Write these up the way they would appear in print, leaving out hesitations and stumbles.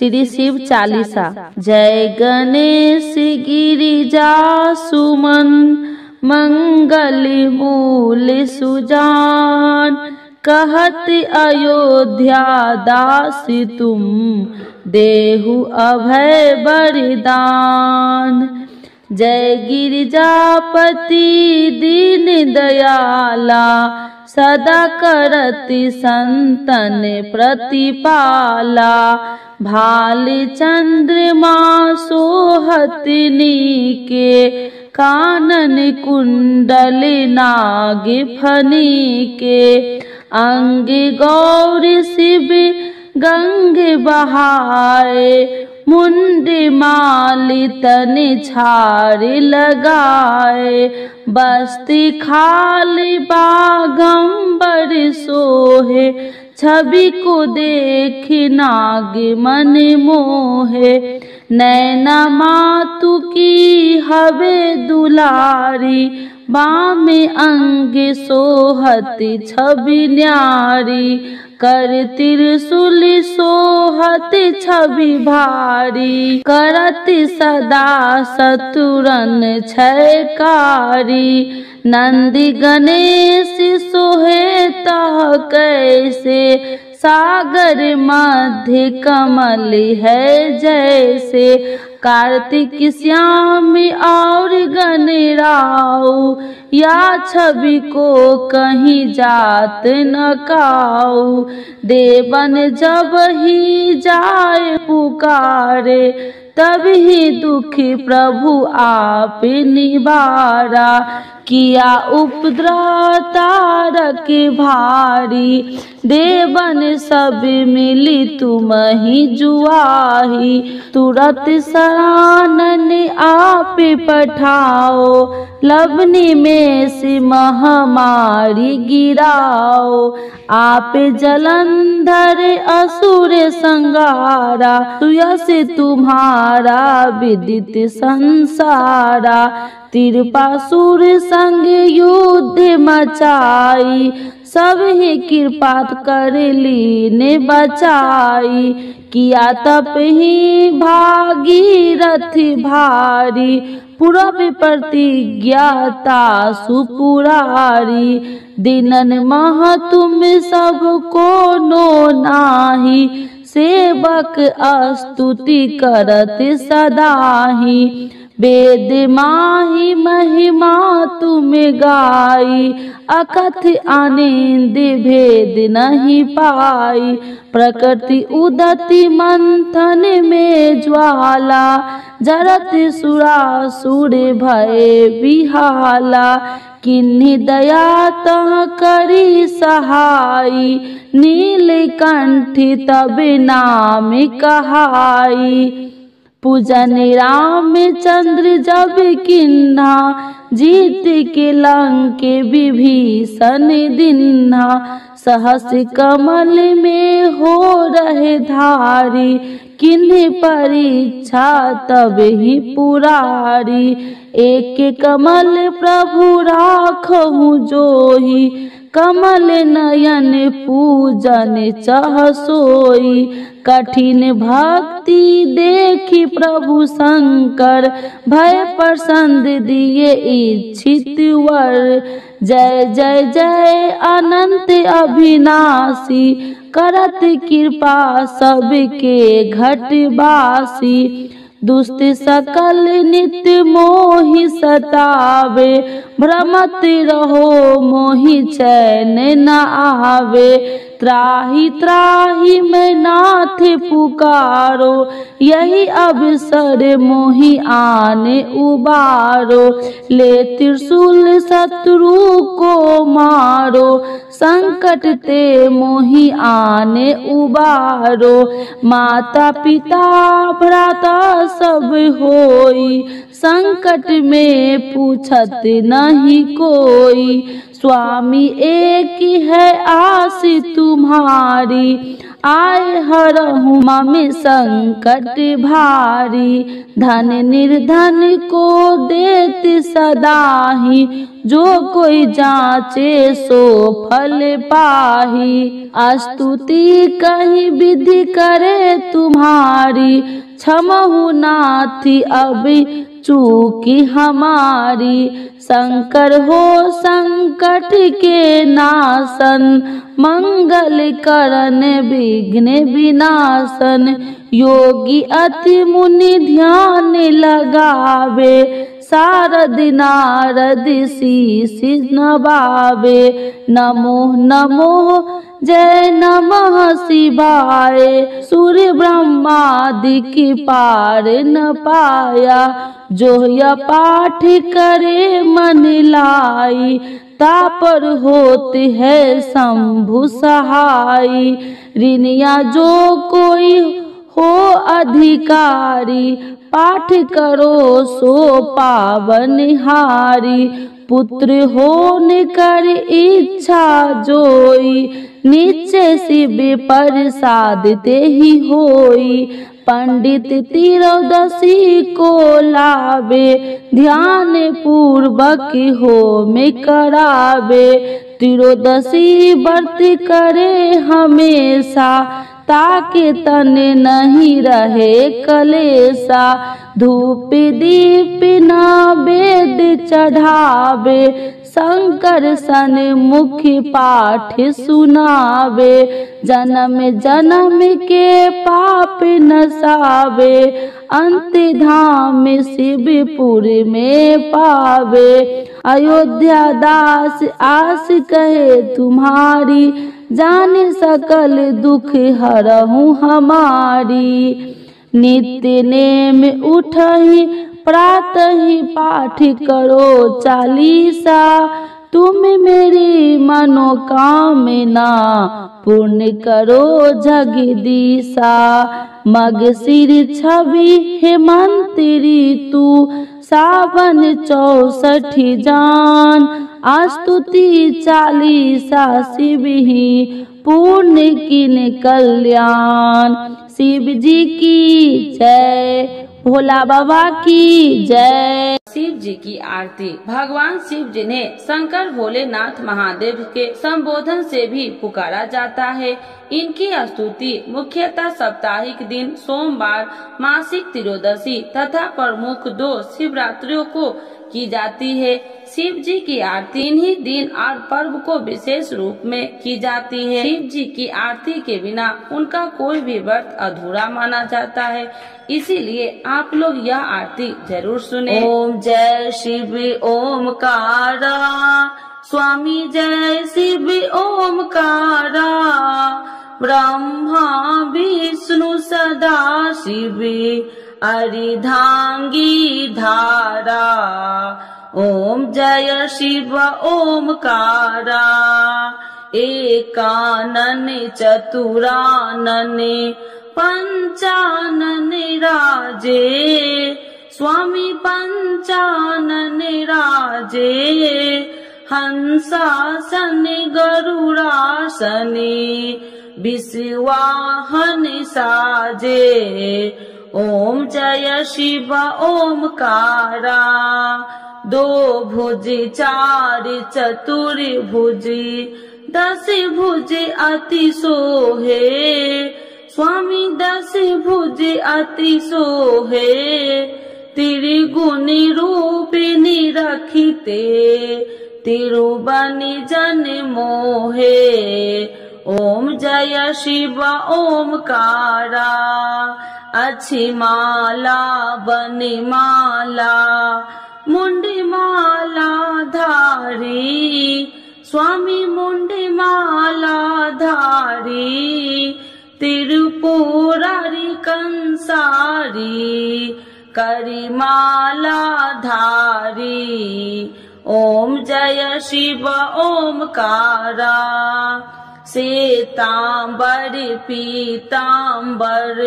श्री शिव चालीसा। जय गणेश गिरिजा सुमन मंगल मूल सुजान, कहत अयोध्या दास तुम देहु अभय वरदान। जय गिरिजापति दीन दयाला, सदा करति संतन प्रतिपाला। भाल चंद्रमा सोहत नीके, कानन कुंडल नाग फनी के। अंग गौर शिव गंग बहाए, मुंड माल तन छार लगाए। बस्ती खाल बागंबर सोहे, छवि को देख नाग मन मोहे। नैना मातु की हवे दुलारी, बाम अंग सोहत छवि न्यारी। कर त्रिशूल सोहत छवि भारी, करत सदा शत्रुरन क्षयकारी। नंदी गणेश सोहे तह कैसे, सागर मध्य कमल है जैसे। कार्तिक श्याम और गणराऊ, या छवि को कहीं जात न काऊ। देवन जब ही जाए पुकारे, तब ही दुखी प्रभु आप निवारा। किया उपद्रव तारक भारी, देवन सब मिली तुम ही जुआही। तुरत शरणन आप पठाओ, लवनी में से महामारी गिराओ। आप जलंधर असुर संगारा, सुयस तुम्हारा विदित संसारा। त्रिपासुर संग युद्ध मचाई, सब ही कृपा कर लीन बचाई। किया तप ही भागीरथ भारी, पूरब प्रतिज्ञाता सुपुरारी। दिनन मह तुम सब को नो नाही, सेवक स्तुति करत सदाही। वेद माही महिमा तुम गाई, अकथ आनंद भेद नहीं पाई। प्रकृति उदति मंथन में ज्वाला, जरत सुरासुर भय बिहाला। किन्हीं दया तह करी सहाई, नीलकंठ तब नाम कहाई। पूजन रामचंद्र जब किन्हा, जीत के लंक विभीषण दिन्हा। सहस कमल में हो रहे धारी, किन्हीं परीक्षा तब ही पुरारी। एक कमल प्रभु राखहु जोही, कमल नयन पूजन चह सोई। कठिन भक्ति देखी प्रभु शंकर, भय प्रसन्न दिए इच्छित वर। जय जय जय अनंत अविनाशी, करत कृपा सबके घटवासी। दुष्ट सकल नित्य मोहि सतावे, भ्रमत रहो मोहि चैन न आवे। त्राहि त्राहि मैं नाथ पुकारो, यही अवसर मोहि आने उबारो। ले त्रिशूल शत्रु को मारो, संकट ते मोहि आने उबारो। माता पिता भ्राता सब होई, संकट में पूछत नहीं कोई। स्वामी एक है आस तुम्हारी, आए हरहु मम संकट भारी। धन निर्धन को देत सदाही, जो कोई जाचे सो फल पाही। स्तुति कहीं विधि करे तुम्हारी, क्षमहु नाथी अब चूकी हमारी। शंकर हो संकट के नाशन, मंगल करन विघ्न विनाशन। योगी अति मुनि ध्यान लगावे, शारद नारद शीश नवावे। नमो नमो जय नमः शिवाय, सूर्य ब्रह्मादि की पार न पाया। जो यह पाठ करे मन लाई, तापर होते है शंभु सहाय। ऋणिया जो कोई हो अधिकारी, पाठ करो सो पावनहारी। पुत्र होने कर इच्छा जोई, नीचे शिव प्रसाद ते ही होई। पंडित त्रयोदशी को लावे, ध्यान पूर्वक होम करावे। त्रयोदशी व्रत करे हमेशा, ताकि तन नहीं रहे कलेसा। धूप दीप नैवेद्य चढ़ावे, शंकर सन मुखी पाठ सुनावे। जन्म जन्म के पाप नसावे, अंत धाम शिवपुर में पावे। अयोध्या दास आस कहे तुम्हारी, जाने सकल दुख हरहु हमारी। नित्य नेम उठहि प्रातः पाठ करो चालीसा, तुम मेरी मनोकामना पूर्ण करो जगदीशा। मगशिर छवि हेमंत ऋतु, सावन 64 जान। स्तुति चालीसा शिव ही, पूर्ण किन कल्याण। शिव जी की जय, भोला बाबा की जय। शिव जी की आरती। भगवान शिव जिन्हें शंकर भोलेनाथ महादेव के संबोधन से भी पुकारा जाता है, इनकी स्तुति मुख्यतः साप्ताहिक दिन सोमवार, मासिक त्रयोदशी तथा प्रमुख 2 शिवरात्रियों को की जाती है। शिव जी की आरती इन्हीं दिन और पर्व को विशेष रूप में की जाती है। शिव जी की आरती के बिना उनका कोई भी व्रत अधूरा माना जाता है, इसीलिए आप लोग यह आरती जरूर सुने। ओम जय शिव ओमकारा, स्वामी जय शिव ओमकारा। ब्रह्मा विष्णु सदा शिव, अर्धांगी धारा। ओम जय शिव ओमकारा, एकानन चतुरानन पंचानन राजे। स्वामी पंचानन राजे, हंसासन गरुड़ासन विश्वाहन साजे। ओम जय शिव ओमकारा, 2 भुज 4 चतुर्भुज, 10 भुज अति सोहे। स्वामी 10 भुज अति सोहे, त्रिगुण रूपिणी रखिते, तिरुबनि जन मोहे। ओम जय शिव ओमकारा, अच्छी माला बनी माला, मुंडी माला धारी। स्वामी मुंडी माला धारी, त्रिपुरारी कंसारी, करी माला धारी। ओम जय शिव ओमकारा, श्वेतांबर पीतांबर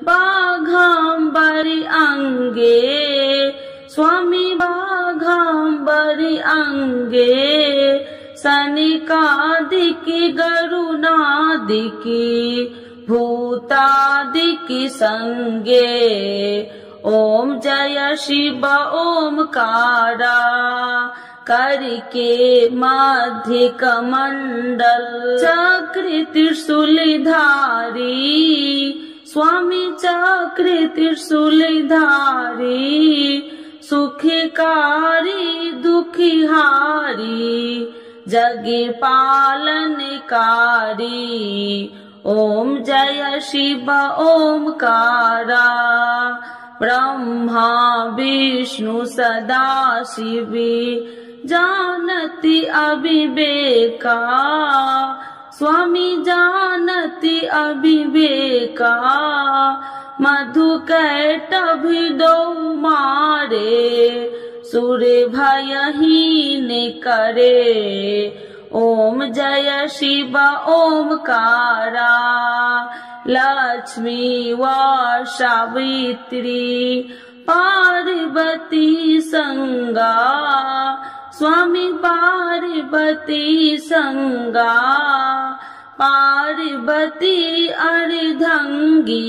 बाघांबर अंगे। संगे सनिकादिकी गरुणादिकी भूतादिकी संगे ओम जय शिव ओमकारा करके मध्य कमंडल चक्र त्रिशूलधारी स्वामी चक्र त्रिशूलधारी सुखकारी दुखिहारी जगे पालनकारी ओम जय शिव ओमकारा ब्रह्मा विष्णु सदा शिवी जानति अविवेका स्वामी जानति अविवेका मधु कैटभि दो मारे सूर्य भयहीन करे ओम जय शिव ओमकारा लक्ष्मी व सावित्री पार्वती संगा स्वामी पार्वती संगा पार्वती अर्धंगी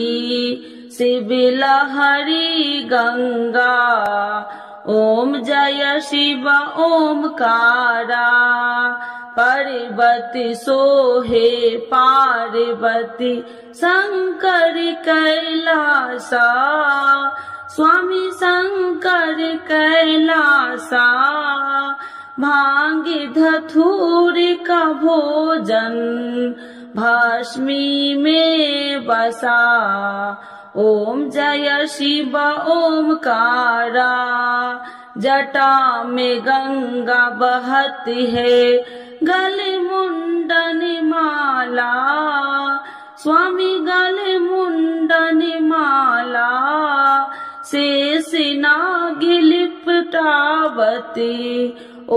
शिव लहरी गंगा ओम जय शिव ओमकारा पार्वती सोहे पार्वती शंकर कैलासा स्वामी शंकर कैलासा भांगे धतूर का भोजन भस्मी में बसा ओम जय शिव ओमकारा जटा में गंगा बहती है गले मुंडन माला स्वामी गले मुंडन माला शेष नाग लिपटावती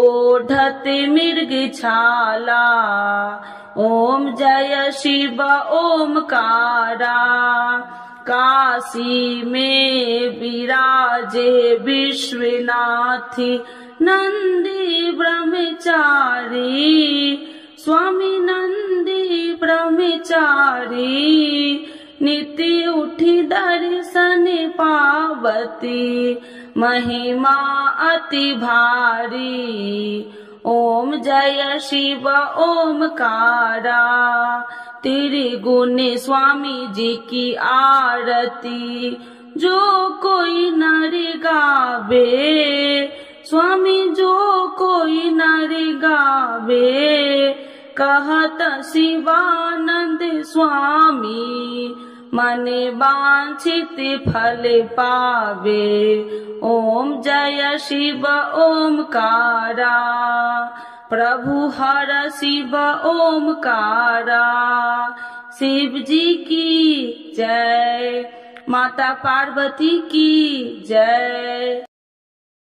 ओढ़ते मृग छाला ओम जय शिव ओमकारा काशी में विराजे विश्वनाथी नंदी ब्रह्मचारी स्वामी नंदी ब्रह्मचारी नित्य उठी दर्शन पावती महिमा अति भारी ओम जय शिव ओमकारा त्रिगुण स्वामी जी की आरती जो कोई नर गावे स्वामी जो कोई नर गावे कहत शिवानंद स्वामी मने वांछित फल पावे ओम जय शिव ओमकारा प्रभु हर शिव ओमकारा शिव जी की जय माता पार्वती की जय।